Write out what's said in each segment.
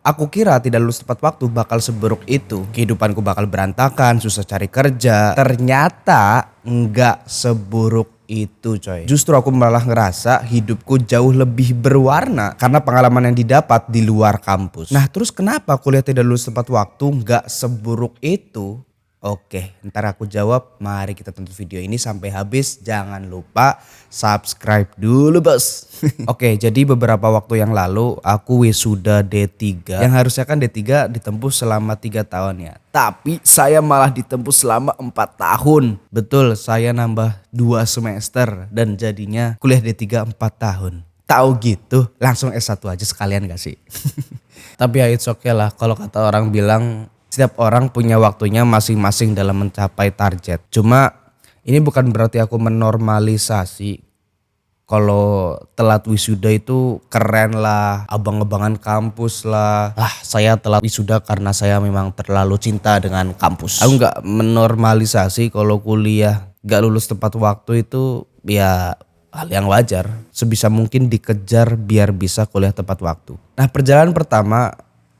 Aku kira tidak lulus tepat waktu bakal seburuk itu. Kehidupanku bakal berantakan, susah cari kerja. Ternyata nggak seburuk itu coy. Justru aku malah ngerasa hidupku jauh lebih berwarna karena pengalaman yang didapat di luar kampus. Nah terus kenapa kuliah tidak lulus tepat waktu nggak seburuk itu? Oke, ntar aku jawab. Mari kita tonton video ini sampai habis. Jangan lupa subscribe dulu bos. Oke, jadi beberapa waktu yang lalu aku wisuda D3. Yang harusnya kan D3 ditempuh selama 3 tahun ya. Tapi saya malah ditempuh selama 4 tahun. Betul, saya nambah 2 semester dan jadinya kuliah D3 4 tahun. Tahu gitu, langsung S1 aja sekalian gak sih? Tapi ya it's okay lah, kalau kata orang bilang setiap orang punya waktunya masing-masing dalam mencapai target. Cuma ini bukan berarti aku menormalisasi kalau telat wisuda itu keren lah, abang-abangan kampus lah. Saya telat wisuda karena saya memang terlalu cinta dengan kampus. Aku gak menormalisasi kalau kuliah gak lulus tepat waktu itu ya hal yang wajar. Sebisa mungkin dikejar biar bisa kuliah tepat waktu. Nah perjalanan pertama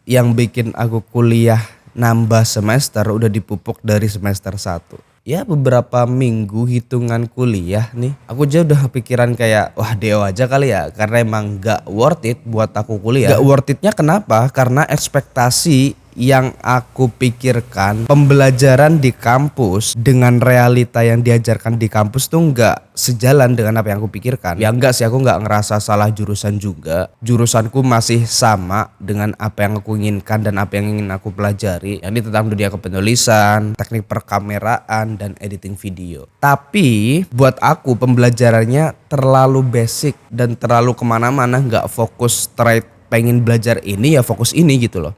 yang bikin aku kuliah nambah semester udah dipupuk dari semester 1. Ya beberapa minggu hitungan kuliah nih. Aku aja udah kepikiran kayak wah deo aja kali ya. Karena emang gak worth it buat aku kuliah. Gak worth itnya kenapa? Karena ekspektasi yang aku pikirkan pembelajaran di kampus dengan realita yang diajarkan di kampus tuh nggak sejalan dengan apa yang aku pikirkan. Ya enggak sih, aku nggak ngerasa salah jurusan juga. Jurusanku masih sama dengan apa yang aku inginkan dan apa yang ingin aku pelajari. Ini tentang dunia kepenulisan, teknik perkameraan dan editing video. Tapi buat aku pembelajarannya terlalu basic dan terlalu kemana-mana, nggak fokus straight pengen belajar ini ya fokus ini gitu loh.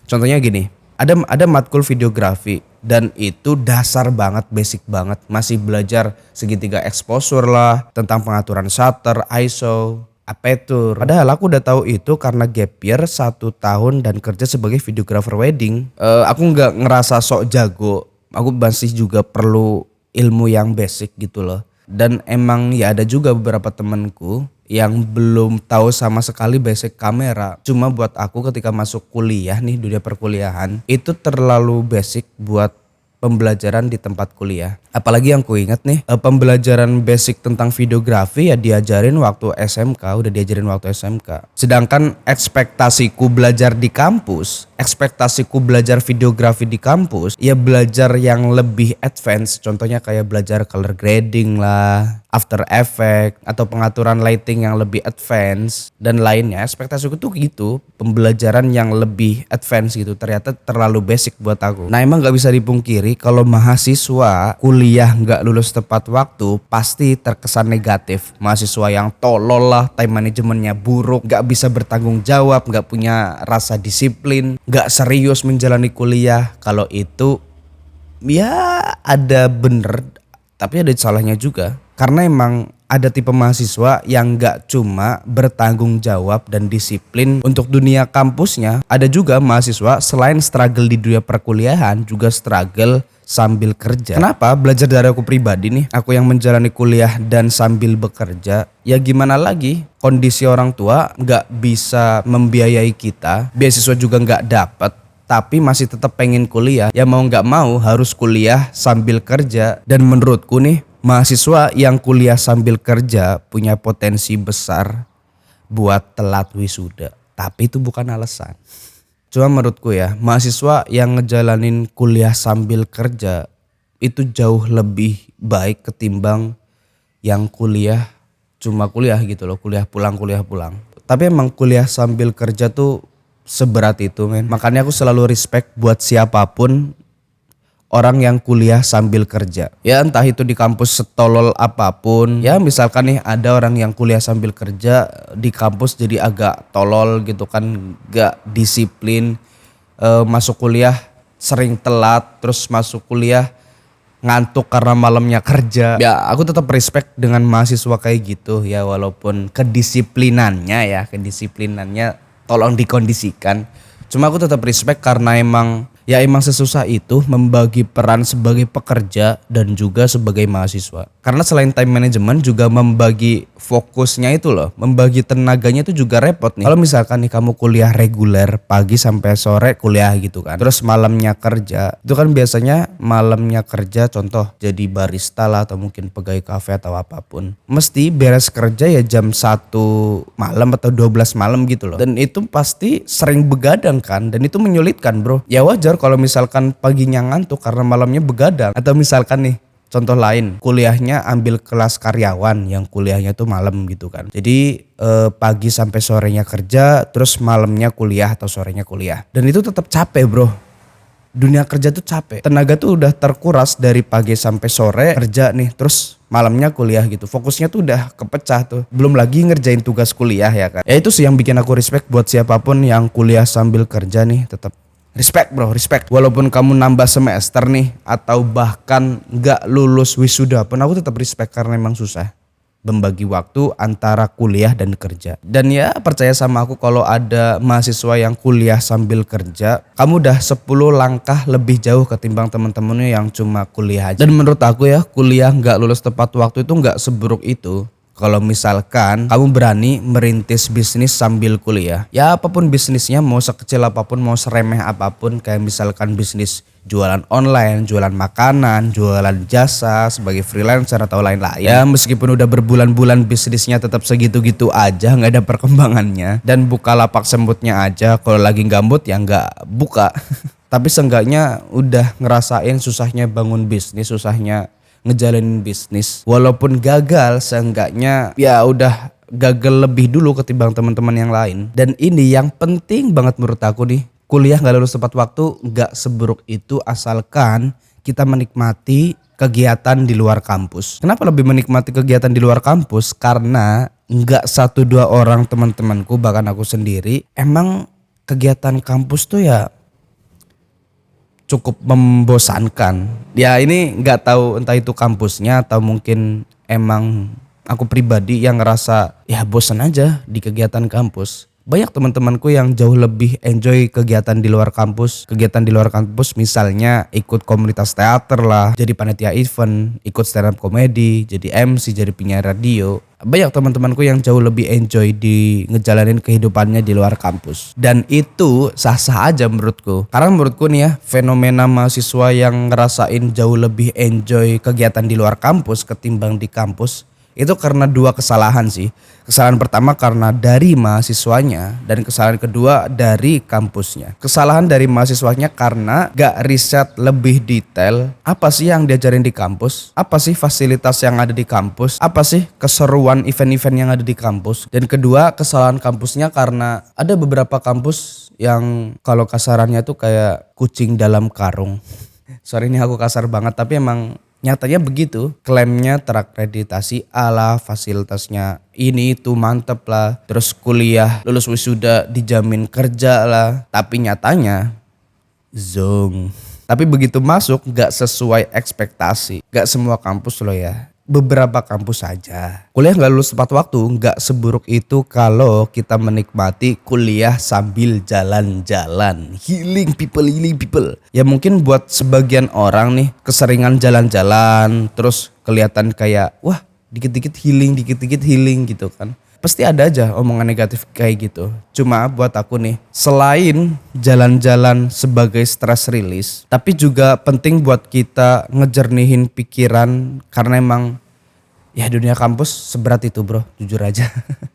Contohnya gini, ada matkul videografi dan itu dasar banget, basic banget. Masih belajar segitiga exposure lah, tentang pengaturan shutter, ISO, aperture. Padahal aku udah tahu itu karena gap year 1 tahun dan kerja sebagai videographer wedding. Aku nggak ngerasa sok jago, aku masih juga perlu ilmu yang basic gitu loh. Dan emang ya ada juga beberapa temenku yang belum tahu sama sekali basic kamera. Cuma buat aku ketika masuk kuliah nih, dunia perkuliahan itu terlalu basic buat pembelajaran di tempat kuliah. Apalagi yang ku ingat nih, pembelajaran basic tentang videografi ya diajarin waktu SMK, udah diajarin waktu SMK. Sedangkan ekspektasiku belajar di kampus, ekspektasiku belajar videografi di kampus, ya belajar yang lebih advance. Contohnya kayak belajar color grading lah, After Effects, atau pengaturan lighting yang lebih advance dan lainnya. Ekspektasiku tuh gitu, pembelajaran yang lebih advance gitu. Ternyata terlalu basic buat aku. Nah emang gak bisa dipungkiri kalau mahasiswa kuliah gak lulus tepat waktu pasti terkesan negatif. Mahasiswa yang tolol lah, time manajemennya buruk, gak bisa bertanggung jawab, gak punya rasa disiplin, gak serius menjalani kuliah. Kalau itu ya ada bener tapi ada salahnya juga. Karena emang ada tipe mahasiswa yang gak cuma bertanggung jawab dan disiplin untuk dunia kampusnya. Ada juga mahasiswa selain struggle di dunia perkuliahan juga struggle sambil kerja. Kenapa? Belajar dari aku pribadi nih. Aku yang menjalani kuliah dan sambil bekerja. Ya gimana lagi? Kondisi orang tua gak bisa membiayai kita. Beasiswa juga gak dapet. Tapi masih tetap pengen kuliah. Ya mau gak mau harus kuliah sambil kerja. Dan menurutku nih, mahasiswa yang kuliah sambil kerja punya potensi besar buat telat wisuda. Tapi itu bukan alasan. Cuma menurutku ya, mahasiswa yang ngejalanin kuliah sambil kerja itu jauh lebih baik ketimbang yang kuliah cuma kuliah gitu loh, kuliah pulang. Tapi emang kuliah sambil kerja tuh seberat itu men. Makanya aku selalu respect buat siapapun orang yang kuliah sambil kerja. Ya entah itu di kampus setolol apapun. Ya misalkan nih ada orang yang kuliah sambil kerja di kampus jadi agak tolol gitu kan. Gak disiplin. Masuk kuliah sering telat. Terus masuk kuliah ngantuk karena malamnya kerja. Ya aku tetap respect dengan mahasiswa kayak gitu. Ya walaupun kedisiplinannya tolong dikondisikan. Cuma aku tetap respect karena emang sesusah itu membagi peran sebagai pekerja dan juga sebagai mahasiswa. Karena selain time management juga membagi fokusnya itu loh, membagi tenaganya itu juga repot nih. Kalau misalkan nih kamu kuliah reguler pagi sampai sore kuliah gitu kan, terus malamnya kerja, itu kan biasanya malamnya kerja contoh jadi barista lah atau mungkin pegawai kafe atau apapun, mesti beres kerja ya jam 1 malam atau 12 malam gitu loh, dan itu pasti sering begadang kan, dan itu menyulitkan bro. Ya wajar kalau misalkan paginya ngantuk karena malamnya begadang, atau misalkan nih contoh lain, kuliahnya ambil kelas karyawan yang kuliahnya tuh malam gitu kan. Jadi pagi sampai sorenya kerja, terus malamnya kuliah atau sorenya kuliah. Dan itu tetap capek bro. Dunia kerja tuh capek. Tenaga tuh udah terkuras dari pagi sampai sore kerja nih, terus malamnya kuliah gitu. Fokusnya tuh udah kepecah tuh. Belum lagi ngerjain tugas kuliah ya kan. Ya itu sih yang bikin aku respect buat siapapun yang kuliah sambil kerja nih, tetap respect bro, respect. Walaupun kamu nambah semester nih atau bahkan gak lulus wisuda pun, aku tetap respect karena memang susah membagi waktu antara kuliah dan kerja. Dan ya percaya sama aku, kalau ada mahasiswa yang kuliah sambil kerja, kamu udah 10 langkah lebih jauh ketimbang teman-temannya yang cuma kuliah aja. Dan menurut aku ya, kuliah gak lulus tepat waktu itu gak seburuk itu. Kalau misalkan kamu berani merintis bisnis sambil kuliah, ya apapun bisnisnya, mau sekecil apapun, mau seremeh apapun, kayak misalkan bisnis jualan online, jualan makanan, jualan jasa sebagai freelancer atau lain-lain. Ya meskipun udah berbulan-bulan bisnisnya tetap segitu-gitu aja, nggak ada perkembangannya, dan buka lapak semutnya aja, kalau lagi gambut ya nggak buka. Tapi seenggaknya udah ngerasain susahnya bangun bisnis, susahnya ngejalanin bisnis. Walaupun gagal, seenggaknya ya udah gagal lebih dulu ketimbang teman-teman yang lain. Dan ini yang penting banget menurut aku nih, kuliah gak lulus tepat waktu gak seburuk itu asalkan kita menikmati kegiatan di luar kampus. Kenapa lebih menikmati kegiatan di luar kampus? Karena gak 1-2 orang teman-temanku, bahkan aku sendiri, emang kegiatan kampus tuh ya cukup membosankan. Ya ini nggak tahu entah itu kampusnya atau mungkin emang aku pribadi yang ngerasa ya bosan aja di kegiatan kampus. Banyak teman-temanku yang jauh lebih enjoy kegiatan di luar kampus. Kegiatan di luar kampus misalnya ikut komunitas teater lah, jadi panitia event, ikut stand up comedy, jadi MC, jadi penyiar radio. Banyak teman-temanku yang jauh lebih enjoy di ngejalanin kehidupannya di luar kampus. Dan itu sah-sah aja menurutku. Karena menurutku nih ya, fenomena mahasiswa yang ngerasain jauh lebih enjoy kegiatan di luar kampus ketimbang di kampus, itu karena 2 kesalahan sih. Kesalahan pertama karena dari mahasiswanya, dan kesalahan kedua dari kampusnya. Kesalahan dari mahasiswanya karena gak riset lebih detail apa sih yang diajarin di kampus, apa sih fasilitas yang ada di kampus, apa sih keseruan event-event yang ada di kampus. Dan kedua, kesalahan kampusnya karena ada beberapa kampus yang kalau kasarannya tuh kayak kucing dalam karung. Sorry ini aku kasar banget, tapi emang nyatanya begitu. Klaimnya terakreditasi ala fasilitasnya ini itu mantep lah, terus kuliah lulus wisuda dijamin kerja lah, tapi nyatanya zong. Tapi begitu masuk gak sesuai ekspektasi. Gak semua kampus loh ya, beberapa kampus saja. Kuliah gak lulus tepat waktu gak seburuk itu kalau kita menikmati kuliah sambil jalan-jalan. Healing people. Ya mungkin buat sebagian orang nih keseringan jalan-jalan, terus kelihatan kayak wah dikit-dikit healing gitu kan. Pasti ada aja omongan negatif kayak gitu. Cuma buat aku nih, selain jalan-jalan sebagai stress release, tapi juga penting buat kita ngejernihin pikiran, karena emang ya dunia kampus seberat itu bro, jujur aja.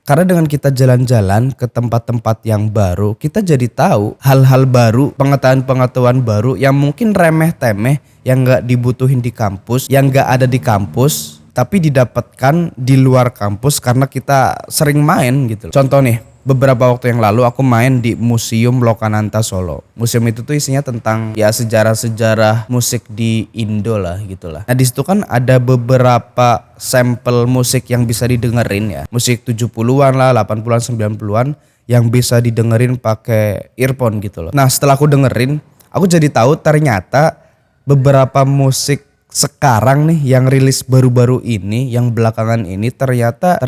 Karena dengan kita jalan-jalan ke tempat-tempat yang baru, kita jadi tahu hal-hal baru, pengetahuan-pengetahuan baru yang mungkin remeh-temeh, yang gak dibutuhin di kampus, yang gak ada di kampus, tapi didapatkan di luar kampus karena kita sering main gitu. Contoh nih, beberapa waktu yang lalu aku main di Museum Lokananta Solo. Museum itu tuh isinya tentang ya sejarah-sejarah musik di Indo lah gitulah. Nah di situ kan ada beberapa sampel musik yang bisa didengerin ya. Musik 70-an lah, 80-an, 90-an yang bisa didengerin pakai earphone gitu loh. Nah setelah aku dengerin, aku jadi tahu ternyata beberapa musik sekarang nih yang rilis baru-baru ini, yang belakangan ini ternyata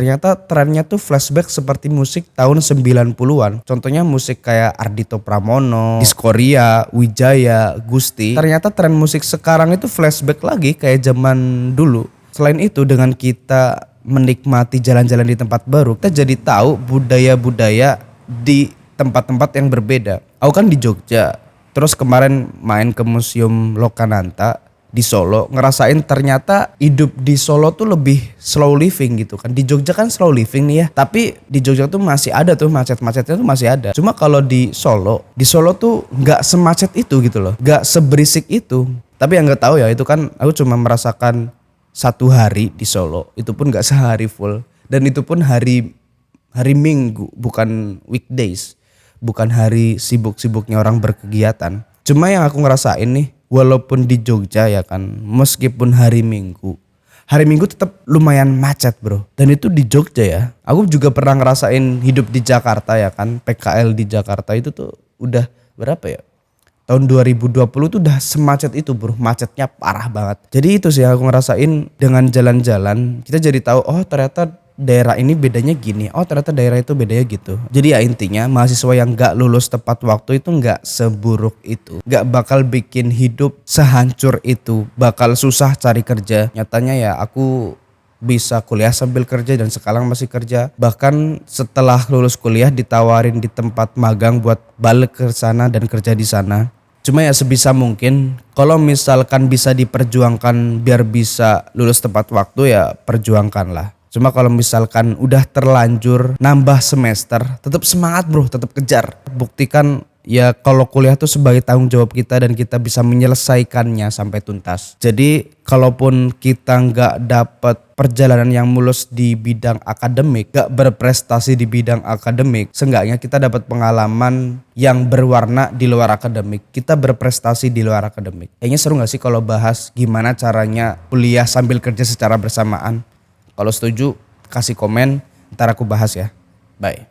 trennya tuh flashback seperti musik tahun 90-an. Contohnya musik kayak Ardhito Pramono, Diskoria, Wijaya, Gusti. Ternyata tren musik sekarang itu flashback lagi kayak zaman dulu. Selain itu dengan kita menikmati jalan-jalan di tempat baru, kita jadi tahu budaya-budaya di tempat-tempat yang berbeda. Aku kan di Jogja, terus kemarin main ke Museum Lokananta di Solo, ngerasain ternyata hidup di Solo tuh lebih slow living gitu kan. Di Jogja kan slow living nih ya, tapi di Jogja tuh masih ada tuh macet-macetnya tuh masih ada. Cuma kalau di Solo tuh nggak semacet itu gitu loh, nggak seberisik itu. Tapi yang nggak tahu ya, itu kan aku cuma merasakan 1 hari di Solo, itu pun nggak sehari full, dan itu pun hari Minggu, bukan weekdays, bukan hari sibuk-sibuknya orang berkegiatan. Cuma yang aku ngerasain nih, walaupun di Jogja ya kan, meskipun hari Minggu tetap lumayan macet bro. Dan itu di Jogja ya. Aku juga pernah ngerasain hidup di Jakarta ya kan, PKL di Jakarta itu tuh udah berapa ya? Tahun 2020 tuh udah semacet itu bro, macetnya parah banget. Jadi itu sih aku ngerasain dengan jalan-jalan, kita jadi tahu oh ternyata daerah ini bedanya gini, oh ternyata daerah itu bedanya gitu. Jadi ya intinya mahasiswa yang gak lulus tepat waktu itu gak seburuk itu, gak bakal bikin hidup sehancur itu, bakal susah cari kerja. Nyatanya ya aku bisa kuliah sambil kerja dan sekarang masih kerja. Bahkan setelah lulus kuliah ditawarin di tempat magang buat balik ke sana dan kerja di sana. Cuma ya sebisa mungkin kalau misalkan bisa diperjuangkan biar bisa lulus tepat waktu ya perjuangkanlah. Cuma kalau misalkan udah terlanjur nambah semester, tetap semangat bro, tetap kejar. Buktikan ya kalau kuliah tuh sebagai tanggung jawab kita dan kita bisa menyelesaikannya sampai tuntas. Jadi kalaupun kita nggak dapat perjalanan yang mulus di bidang akademik, gak berprestasi di bidang akademik, seenggaknya kita dapat pengalaman yang berwarna di luar akademik. Kita berprestasi di luar akademik. Kayaknya seru gak sih kalau bahas gimana caranya kuliah sambil kerja secara bersamaan? Kalau setuju kasih komen, ntar aku bahas ya. Bye.